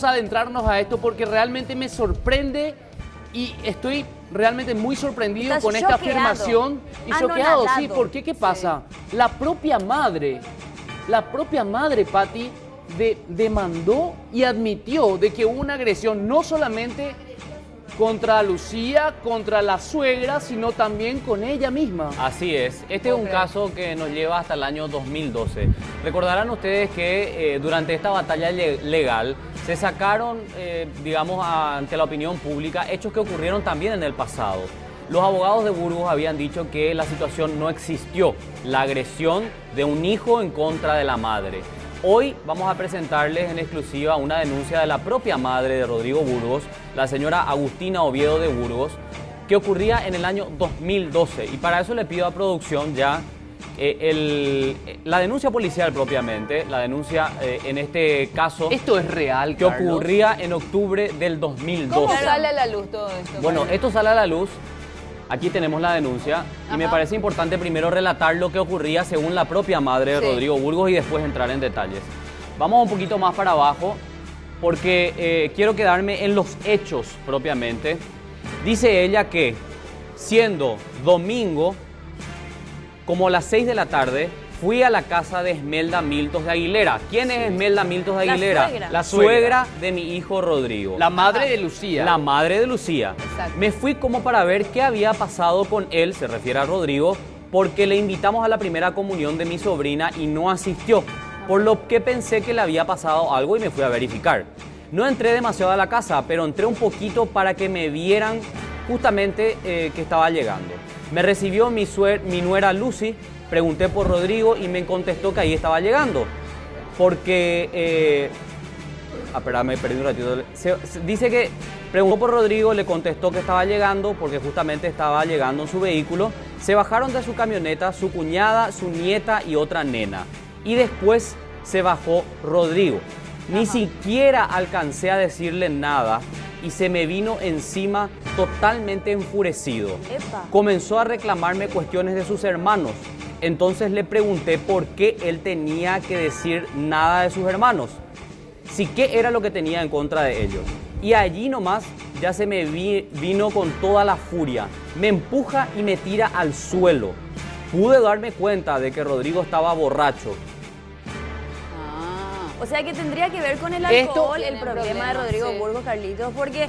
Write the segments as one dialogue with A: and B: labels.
A: vamos a adentrarnos a esto porque realmente me sorprende y estoy realmente muy sorprendido con esta afirmación y choqueado. Sí, ¿por qué? ¿Qué pasa? La propia madre, Pati, demandó y admitió de que hubo una agresión no solamente contra Lucía, contra la suegra, sino también con ella misma.
B: Así es. Este es un caso que nos lleva hasta el año 2012. Recordarán ustedes que durante esta batalla legal se sacaron, digamos, ante la opinión pública, hechos que ocurrieron también en el pasado. Los abogados de Burgos habían dicho que la situación no existió, la agresión de un hijo en contra de la madre. Hoy vamos a presentarles en exclusiva una denuncia de la propia madre de Rodrigo Burgos, la señora Agustina Oviedo de Burgos, que ocurría en el año 2012. Y para eso le pido a producción ya la denuncia policial propiamente, la denuncia en este caso...
A: ¿Esto es real,
B: que
A: Carlos?
B: Ocurría en octubre del 2012.
C: ¿Cómo sale a la luz todo esto?
B: Bueno, esto sale a la luz. Aquí tenemos la denuncia y me parece importante primero relatar lo que ocurría según la propia madre de Rodrigo Burgos y después entrar en detalles. Vamos un poquito más para abajo porque quiero quedarme en los hechos propiamente. Dice ella que siendo domingo, como a las 6 de la tarde, fui a la casa de Esmelda Miltos de Aguilera. ¿Quién es Esmelda Miltos de Aguilera? La suegra de mi hijo Rodrigo.
A: La madre de Lucía.
B: La madre de Lucía.
C: Exacto.
B: Me fui como para ver qué había pasado con él, se refiere a Rodrigo, porque le invitamos a la primera comunión de mi sobrina y no asistió, por lo que pensé que le había pasado algo y me fui a verificar. No entré demasiado a la casa, pero entré un poquito para que me vieran justamente que estaba llegando. Me recibió mi nuera Lucy. Pregunté por Rodrigo y me contestó que ahí estaba llegando. Porque... espera, me perdí un ratito. Dice que preguntó por Rodrigo, le contestó que estaba llegando porque justamente estaba llegando en su vehículo. Se bajaron de su camioneta su cuñada, su nieta y otra nena. Y después se bajó Rodrigo. Ni siquiera alcancé a decirle nada y se me vino encima totalmente enfurecido.
C: Epa.
B: Comenzó a reclamarme cuestiones de sus hermanos. Entonces le pregunté por qué él tenía que decir nada de sus hermanos. Sí, qué era lo que tenía en contra de ellos. Y allí nomás ya se me vino con toda la furia. Me empuja y me tira al suelo. Pude darme cuenta de que Rodrigo estaba borracho.
C: O sea que tendría que ver con el alcohol, el problema de Rodrigo Burgos, Carlitos, porque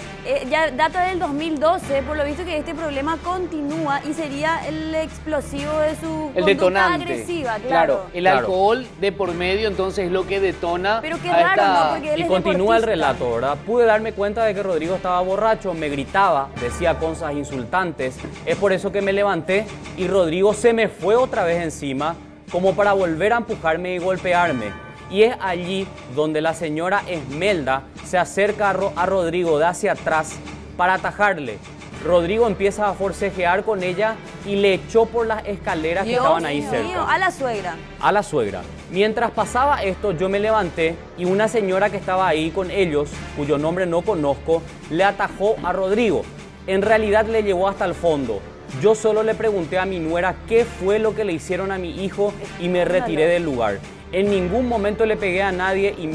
C: ya data del 2012, por lo visto que este problema continúa y sería el explosivo de su
A: el
C: conducta
A: detonante.
C: Agresiva, claro.
A: El alcohol de por medio entonces es lo que detona.
C: Pero qué raro, ¿no? Porque él
B: y
C: es
B: continúa el
C: deportista.
B: relato, ¿verdad? Pude darme cuenta de que Rodrigo estaba borracho, me gritaba, decía cosas insultantes. Es por eso que me levanté y Rodrigo se me fue otra vez encima, como para volver a empujarme y golpearme. Y es allí donde la señora Esmelda se acerca a Rodrigo de hacia atrás para atajarle. Rodrigo empieza a forcejear con ella y le echó por las escaleras que estaban ahí cerca.
C: A la suegra.
B: A la suegra. Mientras pasaba esto, yo me levanté y una señora que estaba ahí con ellos, cuyo nombre no conozco, le atajó a Rodrigo. En realidad le llevó hasta el fondo. Yo solo le pregunté a mi nuera qué fue lo que le hicieron a mi hijo y me retiré del lugar. En ningún momento le pegué a nadie y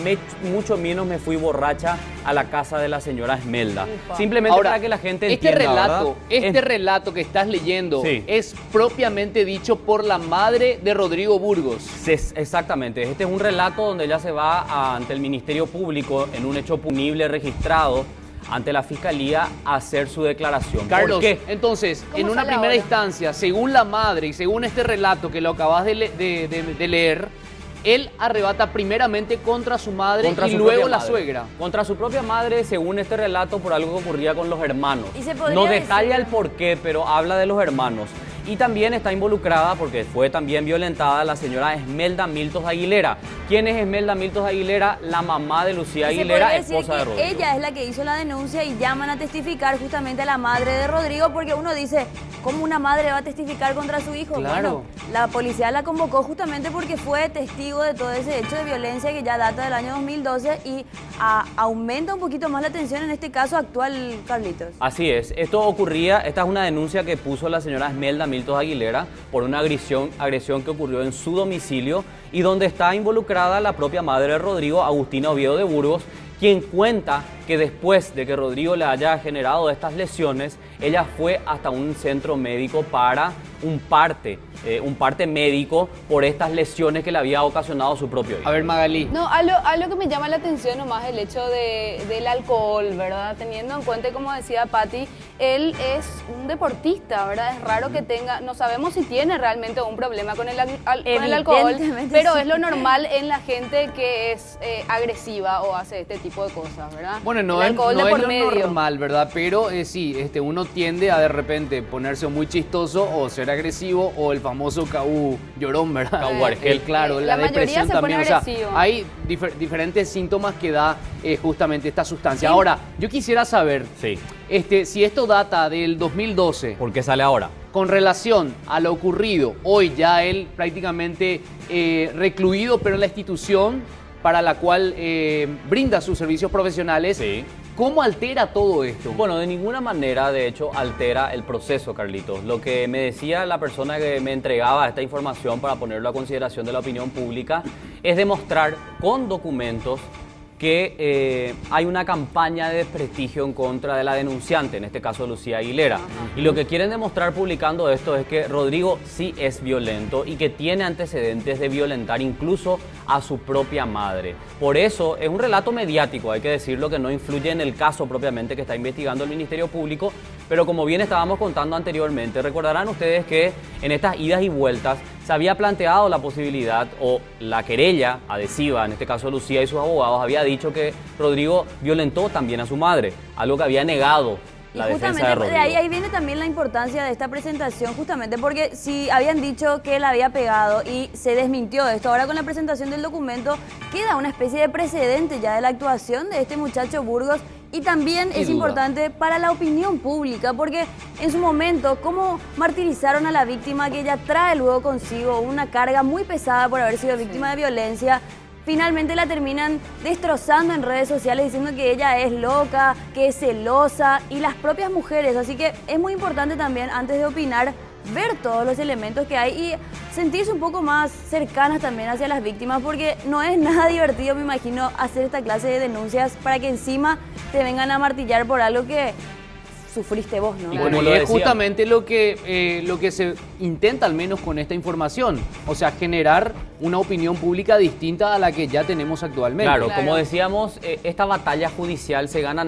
B: mucho menos me fui borracha a la casa de la señora Esmelda. Simplemente
A: ahora,
B: para que la gente entienda,
A: este relato que estás leyendo es propiamente dicho por la madre de Rodrigo Burgos.
B: Exactamente. Este es un relato donde ella se va ante el Ministerio Público en un hecho punible registrado ante la Fiscalía a hacer su declaración.
A: Carlos,
B: ¿por qué?
A: Entonces, en una primera instancia, según la madre y según este relato que lo acabas de leer, él arrebata primeramente contra su madre y luego la suegra.
B: Contra su propia madre, según este relato, por algo que ocurría con los hermanos.
C: ¿Y
B: no detalla el porqué, pero habla de los hermanos. Y también está involucrada, porque fue también violentada, la señora Esmelda Miltos Aguilera. ¿Quién es Esmelda Miltos Aguilera? La mamá de Lucía Aguilera, esposa de Rodrigo.
C: Ella es la que hizo la denuncia y llaman a testificar justamente a la madre de Rodrigo, porque uno dice, ¿cómo una madre va a testificar contra su hijo?
A: Claro.
C: Bueno, la policía la convocó justamente porque fue testigo de todo ese hecho de violencia que ya data del año 2012 y aumenta un poquito más la tensión en este caso actual, Carlitos.
B: Así es. Esto ocurría, esta es una denuncia que puso la señora Esmelda Miltos Aguilera por una agresión que ocurrió en su domicilio y donde está involucrada la propia madre de Rodrigo, Agustina Oviedo de Burgos, quien cuenta que después de que Rodrigo le haya generado estas lesiones, ella fue hasta un centro médico para un parte médico por estas lesiones que le había ocasionado su propio hijo.
A: A ver, Magalí.
D: No, algo que me llama la atención nomás el hecho del alcohol, ¿verdad? Teniendo en cuenta, como decía Patti, él es un deportista, ¿verdad? Es raro que tenga, no sabemos si tiene realmente un problema con el alcohol, pero sí, es lo normal en la gente que es agresiva o hace este tipo de cosas, ¿verdad?
A: Bueno, no es lo normal, ¿verdad? Pero sí, uno tiende a de repente ponerse muy chistoso o ser agresivo o el famoso caú llorón, ¿verdad?
B: Caú argel.
A: Claro, la depresión también. O sea, hay diferentes síntomas que da justamente esta sustancia. Ahora, yo quisiera saber si esto data del 2012.
B: ¿Por qué sale ahora?
A: Con relación a lo ocurrido, hoy ya él prácticamente recluido, pero en la institución para la cual brinda sus servicios profesionales.
B: Sí.
A: ¿Cómo altera todo esto?
B: Bueno, de ninguna manera, de hecho, altera el proceso, Carlitos. Lo que me decía la persona que me entregaba esta información para ponerlo a consideración de la opinión pública es demostrar con documentos que hay una campaña de desprestigio en contra de la denunciante, en este caso Lucía Aguilera. Y lo que quieren demostrar publicando esto es que Rodrigo sí es violento y que tiene antecedentes de violentar incluso a su propia madre. Por eso es un relato mediático, hay que decirlo, que no influye en el caso propiamente que está investigando el Ministerio Público, pero como bien estábamos contando anteriormente, recordarán ustedes que en estas idas y vueltas se había planteado la posibilidad, o la querella adhesiva, en este caso Lucía y sus abogados, había dicho que Rodrigo violentó también a su madre, algo que había negado la defensa de Rodrigo.
C: De ahí viene también la importancia de esta presentación, justamente porque si habían dicho que él había pegado y se desmintió esto, ahora con la presentación del documento queda una especie de precedente ya de la actuación de este muchacho Burgos. Y también es importante para la opinión pública, porque en su momento, cómo martirizaron a la víctima, que ella trae luego consigo una carga muy pesada por haber sido víctima de violencia, finalmente la terminan destrozando en redes sociales diciendo que ella es loca, que es celosa, y las propias mujeres. Así que es muy importante también, antes de opinar, ver todos los elementos que hay y sentirse un poco más cercanas también hacia las víctimas, porque no es nada divertido, me imagino, hacer esta clase de denuncias para que encima te vengan a martillar por algo que sufriste vos, ¿no?
A: Y bueno, y es justamente lo que se intenta, al menos con esta información, o sea, generar una opinión pública distinta a la que ya tenemos actualmente.
B: Claro, como decíamos, esta batalla judicial se gana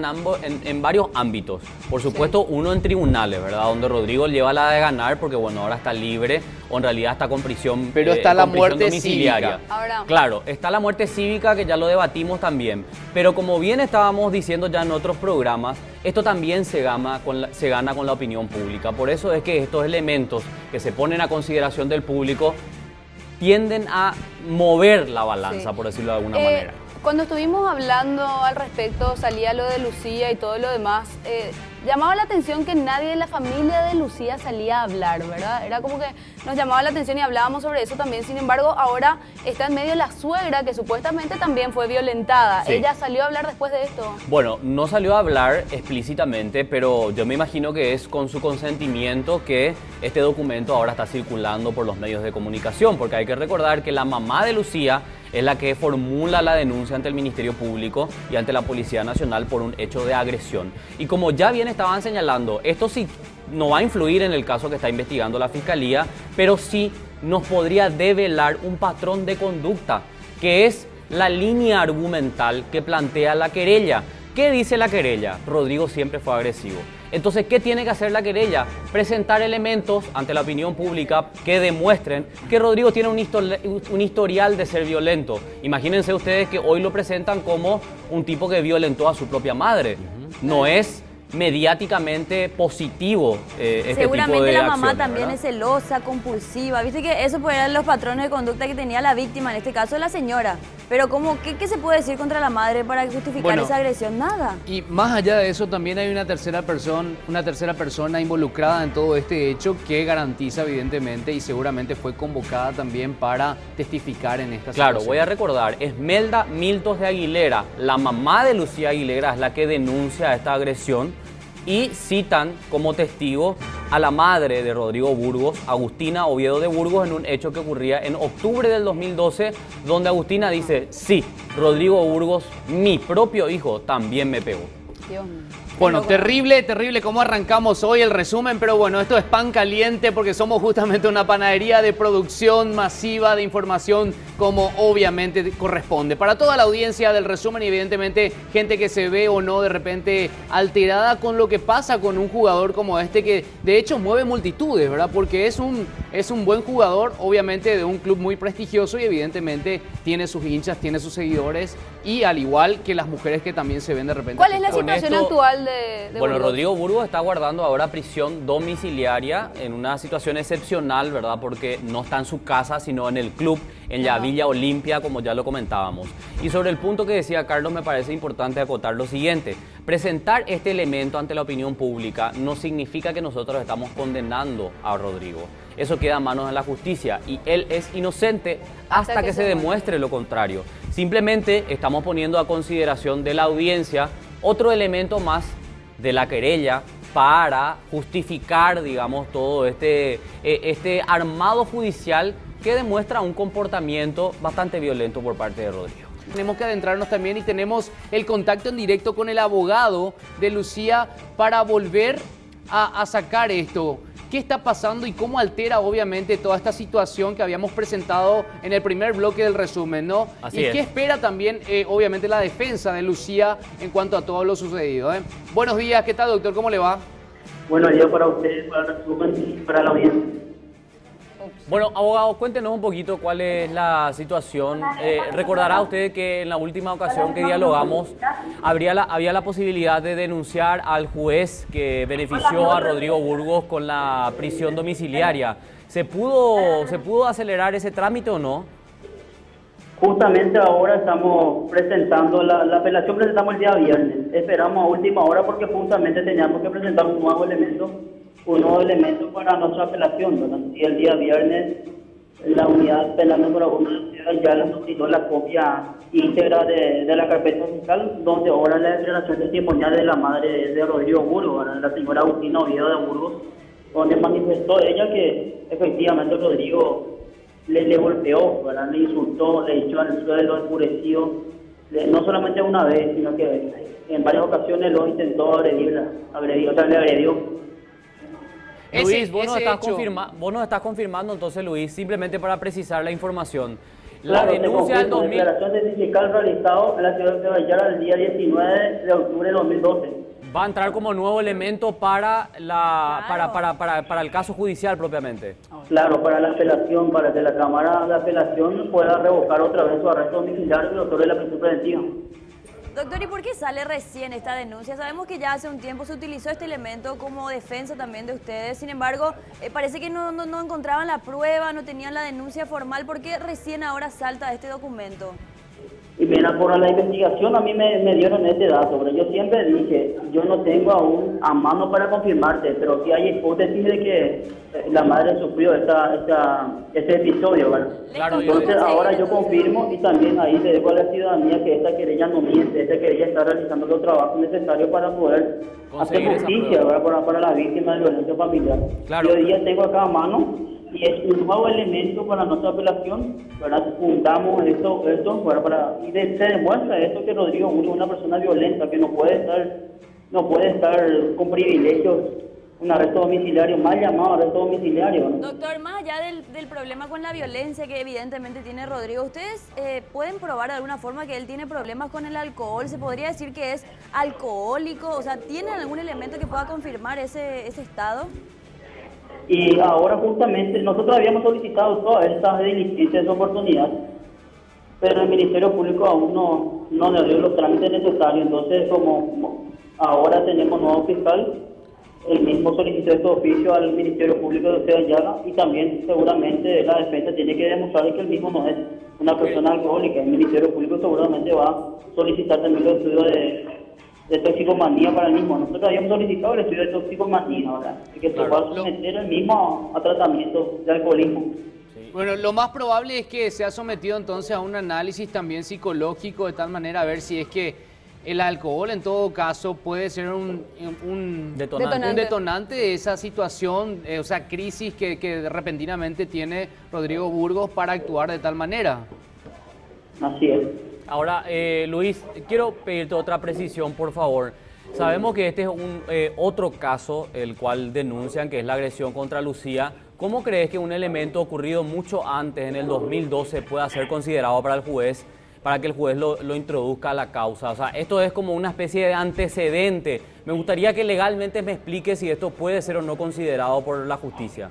B: en varios ámbitos. Por supuesto, uno en tribunales, ¿verdad? Donde Rodrigo lleva la de ganar porque, bueno, ahora está libre o en realidad está con prisión.
A: Pero está la muerte cívica.
B: Ahora. Claro, está la muerte cívica, que ya lo debatimos también. Pero como bien estábamos diciendo ya en otros programas, esto también se gana con la opinión pública. Por eso es que estos elementos que se ponen a consideración del público tienden a mover la balanza, por decirlo de alguna manera.
D: Cuando estuvimos hablando al respecto, salía lo de Lucía y todo lo demás, llamaba la atención que nadie de la familia de Lucía salía a hablar, ¿verdad? Era como que nos llamaba la atención y hablábamos sobre eso también. Sin embargo, ahora está en medio la suegra, que supuestamente también fue violentada. Sí. ¿Ella salió a hablar después de esto?
B: Bueno, no salió a hablar explícitamente, pero yo me imagino que es con su consentimiento que este documento ahora está circulando por los medios de comunicación, porque hay que recordar que la mamá de Lucía es la que formula la denuncia ante el Ministerio Público y ante la Policía Nacional por un hecho de agresión. Y como ya bien estaban señalando, esto sí no va a influir en el caso que está investigando la Fiscalía, pero sí nos podría develar un patrón de conducta, que es la línea argumental que plantea la querella. ¿Qué dice la querella? Rodrigo siempre fue agresivo. Entonces, ¿qué tiene que hacer la querella? Presentar elementos ante la opinión pública que demuestren que Rodrigo tiene un historial de ser violento. Imagínense ustedes que hoy lo presentan como un tipo que violentó a su propia madre. No es mediáticamente positivo este
C: seguramente
B: tipo de
C: la mamá
B: acciones,
C: también
B: ¿verdad?
C: Es celosa, compulsiva. Viste que eso pues eran los patrones de conducta que tenía la víctima, en este caso la señora. Pero ¿qué se puede decir contra la madre para justificar esa agresión? Nada.
A: Y más allá de eso, también hay una tercera persona involucrada en todo este hecho que garantiza evidentemente y seguramente fue convocada también para testificar en esta situación.
B: Claro, voy a recordar, Esmelda Miltos de Aguilera, la mamá de Lucía Aguilera, es la que denuncia esta agresión y citan como testigo a la madre de Rodrigo Burgos, Agustina Oviedo de Burgos, en un hecho que ocurría en octubre del 2012, donde Agustina dice: sí, Rodrigo Burgos, mi propio hijo, también me pegó.
D: Dios mío.
A: Bueno, terrible, terrible cómo arrancamos hoy el resumen, pero bueno, esto es pan caliente porque somos justamente una panadería de producción masiva de información como obviamente corresponde. Para toda la audiencia del resumen y evidentemente gente que se ve o no de repente alterada con lo que pasa con un jugador como este que de hecho mueve multitudes, ¿verdad? Porque es un buen jugador, obviamente de un club muy prestigioso y evidentemente tiene sus hinchas, tiene sus seguidores y al igual que las mujeres que también se ven de repente.
D: ¿Cuál es la
B: Con
D: situación
B: esto,
D: actual de
B: bueno,
D: Burgos?
B: Rodrigo Burgos está guardando ahora prisión domiciliaria en una situación excepcional, ¿verdad? Porque no está en su casa, sino en el club, en la Villa Olimpia, como ya lo comentábamos. Y sobre el punto que decía Carlos, me parece importante acotar lo siguiente. Presentar este elemento ante la opinión pública no significa que nosotros estamos condenando a Rodrigo. Eso queda en manos de la justicia y él es inocente hasta que se demuestre lo contrario. Simplemente estamos poniendo a consideración de la audiencia otro elemento más de la querella para justificar, digamos, todo este armado judicial que demuestra un comportamiento bastante violento por parte de Rodrigo.
A: Tenemos que adentrarnos también y tenemos el contacto en directo con el abogado de Lucía para volver a sacar esto. ¿Qué está pasando y cómo altera obviamente toda esta situación que habíamos presentado en el primer bloque del resumen, ¿no?
B: Así
A: y
B: es.
A: qué espera también obviamente la defensa de Lucía en cuanto a todo lo sucedido, ¿eh? Buenos días, ¿qué tal, doctor? ¿Cómo le va?
E: Buenos días para ustedes, para el resumen y para la audiencia.
B: Bueno, abogado, cuéntenos un poquito cuál es la situación. Recordará usted que en la última ocasión que dialogamos había la posibilidad de denunciar al juez que benefició a Rodrigo Burgos con la prisión domiciliaria. ¿Se pudo acelerar ese trámite o no?
E: Justamente ahora estamos presentando la apelación, presentamos el día viernes. Esperamos a última hora porque justamente teníamos que presentar un nuevo elemento para nuestra apelación, ¿verdad? Y el día viernes la unidad penal número 1 de la ciudad ya nos dio la copia íntegra de la carpeta fiscal, donde ahora la declaración testimonial de la madre de Rodrigo Burgos, ¿verdad? La señora Agustina Oviedo de Burgos, donde manifestó ella que efectivamente Rodrigo le golpeó, ¿verdad? Le insultó, le echó al suelo enfurecido, no solamente una vez, sino que en varias ocasiones lo intentó agredirla, le agredió.
B: Luis, vos nos estás confirmando entonces, Luis, simplemente para precisar la información. La
E: Claro,
B: denuncia del 2000...
E: declaración de fiscal realizado en la ciudad de Vallara el día 19 de octubre de 2012.
B: Va a entrar como nuevo elemento para el caso judicial propiamente.
E: Claro, para la apelación, para que la Cámara de Apelación pueda revocar otra vez su arresto domiciliario y otorgue la prisión preventiva.
C: Doctor, ¿y por qué sale recién esta denuncia? Sabemos que ya hace un tiempo se utilizó este elemento como defensa también de ustedes. Sin embargo, parece que no encontraban la prueba, no tenían la denuncia formal. ¿Por qué recién ahora salta este documento?
E: Y mira, por la investigación a mí me dieron este dato, pero yo siempre dije, yo no tengo aún a mano para confirmarte, pero sí hay hipótesis de que la madre sufrió este episodio, ¿verdad?
B: Claro,
E: Entonces ahora yo confirmo y también ahí le dejo a la ciudadanía que esta querella no miente, esta querella está realizando los trabajos necesarios para poder
B: conseguir
E: hacer justicia, ¿verdad? Para la víctima de violencia familiar.
B: Claro.
E: Yo hoy día tengo acá a mano y es un nuevo elemento para nuestra apelación, ¿verdad? Juntamos esto ¿verdad? Y se demuestra esto que Rodrigo Burgos es una persona violenta que no puede estar con privilegios, un arresto domiciliario, mal llamado arresto domiciliario, ¿no?
C: Doctor, más allá del problema con la violencia que evidentemente tiene Rodrigo, ¿ustedes pueden probar de alguna forma que él tiene problemas con el alcohol? ¿Se podría decir que es alcohólico? O sea, ¿tienen algún elemento que pueda confirmar ese estado?
E: Y ahora justamente nosotros habíamos solicitado todas estas diligencias de oportunidad, pero el Ministerio Público aún no nos dio los trámites necesarios. Entonces, como ahora tenemos nuevo fiscal, el mismo solicitó este oficio al Ministerio Público de Ciudad Ayala y también seguramente la defensa tiene que demostrar que el mismo no es una persona alcohólica. El Ministerio Público seguramente va a solicitar también los estudios de toxicomanía para el mismo. Nosotros habíamos solicitado el estudio de toxicomanía, ¿verdad? Y que se pueda someter el mismo a tratamiento de alcoholismo.
A: Bueno, lo más probable es que sea sometido entonces a un análisis también psicológico, de tal manera a ver si es que el alcohol en todo caso puede ser un detonante de esa situación, o sea, crisis que repentinamente tiene Rodrigo Burgos para actuar de tal manera.
E: Así es.
B: Ahora, Luis, quiero pedirte otra precisión, por favor. Sabemos que este es otro caso, el cual denuncian, que es la agresión contra Lucía. ¿Cómo crees que un elemento ocurrido mucho antes, en el 2012, pueda ser considerado para el juez, para que el juez lo introduzca a la causa? O sea, esto es como una especie de antecedente. Me gustaría que legalmente me explique si esto puede ser o no considerado por la justicia.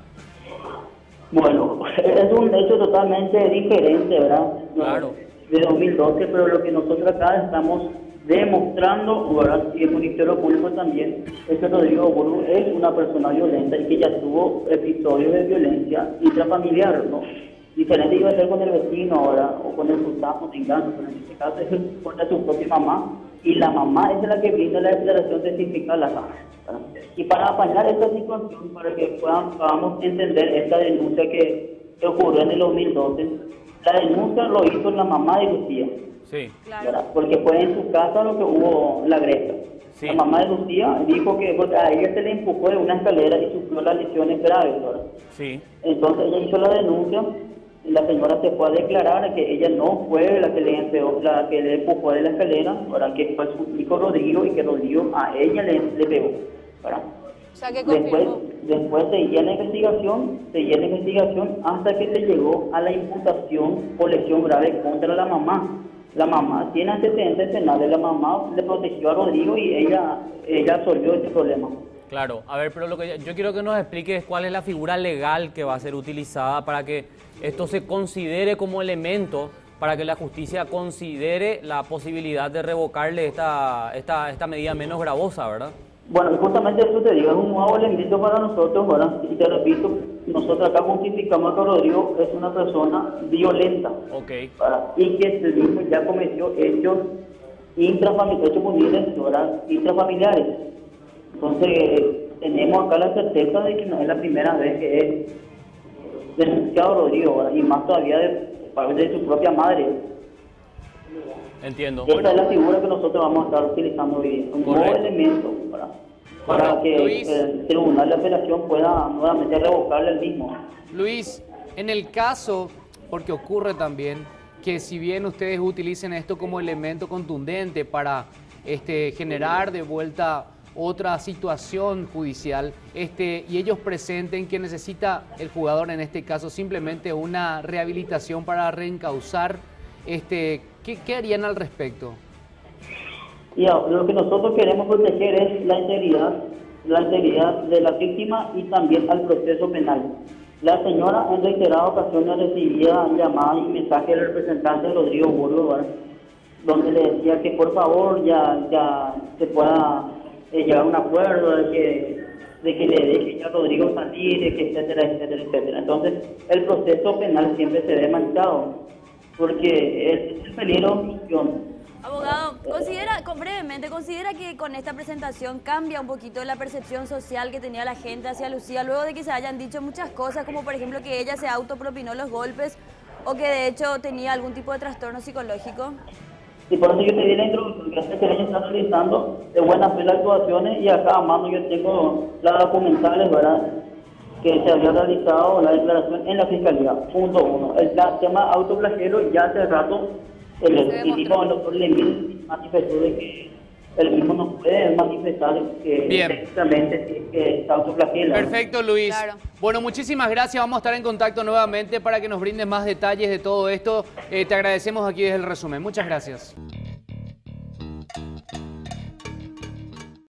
E: Bueno, es un hecho totalmente diferente, ¿verdad?
B: Claro.
E: De 2012, pero lo que nosotros acá estamos demostrando, ¿verdad? Y el Ministerio Público también, es que Rodrigo Burgos es una persona violenta y que ya tuvo episodios de violencia intrafamiliar, ¿no? Diferente iba a ser con el vecino ahora, o con el sultán, o tengano, pero en este caso es contra su propia mamá, y la mamá es la que brinda la declaración testifical acá, ¿verdad? Y para apañar esta situación, para que podamos entender esta denuncia que ocurrió en el 2012, la denuncia lo hizo la mamá de Lucía.
B: Sí.
E: ¿Verdad? Porque fue en su casa lo que hubo la agresión.
B: Sí.
E: La mamá de Lucía dijo que a ella se le empujó de una escalera y sufrió las lesiones graves, ¿verdad?
B: Sí.
E: Entonces ella hizo la denuncia y la señora se fue a declarar que ella no fue la que le empujó de la escalera, ¿verdad? Que fue su hijo Rodrigo y que Rodrigo a ella le pegó, ¿verdad?
D: O sea, que confirmó.
E: Después seguía la investigación hasta que se llegó a la imputación por lesión grave contra la mamá. La mamá tiene antecedentes penales, la mamá le protegió a Rodrigo y ella resolvió este problema.
B: Claro, a ver, pero lo que yo quiero que nos explique es cuál es la figura legal que va a ser utilizada para que esto se considere como elemento, para que la justicia considere la posibilidad de revocarle esta medida menos gravosa, ¿verdad?
E: Bueno, justamente eso te digo, es un nuevo elemento para nosotros, ¿verdad? Y te repito, nosotros acá justificamos que Rodrigo es una persona violenta,
B: Ok.
E: ¿verdad? Y que el mismo ya cometió hechos intrafamiliares. Entonces, tenemos acá la certeza de que no es la primera vez que es denunciado Rodrigo, ¿verdad? Y más todavía de parte de su propia madre.
B: Entiendo.
E: Esta es la figura que nosotros vamos a estar utilizando hoy día, un nuevo elemento, ¿verdad? Para que
A: Luis,
E: el tribunal de apelación pueda nuevamente revocarle el mismo.
A: Luis, en el caso, porque ocurre también, que si bien ustedes utilicen esto como elemento contundente para generar de vuelta otra situación judicial, y ellos presenten que necesita el jugador, en este caso, simplemente una rehabilitación para reencauzar, ¿qué harían al respecto?
E: Y lo que nosotros queremos proteger es la integridad de la víctima y también al proceso penal. La señora en reiteradas ocasiones recibía llamadas y mensajes del representante Rodrigo Burgos, ¿verdad? Donde le decía que por favor ya se pueda llegar a un acuerdo de que le deje ya a Rodrigo salir, de que etcétera. Entonces el proceso penal siempre se ve manchado, porque es el peligro de obstrucción.
C: Abogado, considera que con esta presentación cambia un poquito la percepción social que tenía la gente hacia Lucía, luego de que se hayan dicho muchas cosas, como por ejemplo que ella se autopropinó los golpes o que de hecho tenía algún tipo de trastorno psicológico?
E: Y por eso yo te di la introducción, que ella está realizando de buena fe las actuaciones, y acá a mano yo tengo las documentales, ¿verdad?, que se había realizado la declaración en la Fiscalía. Punto 1. El tema autoflagelo ya hace rato el doctor Lemil manifestó de que el mismo no puede manifestar que exactamente que está autoflagelo.
A: Perfecto, Luis.
D: Claro.
A: Bueno, muchísimas gracias. Vamos a estar en contacto nuevamente para que nos brindes más detalles de todo esto. Te agradecemos aquí desde el resumen. Muchas gracias.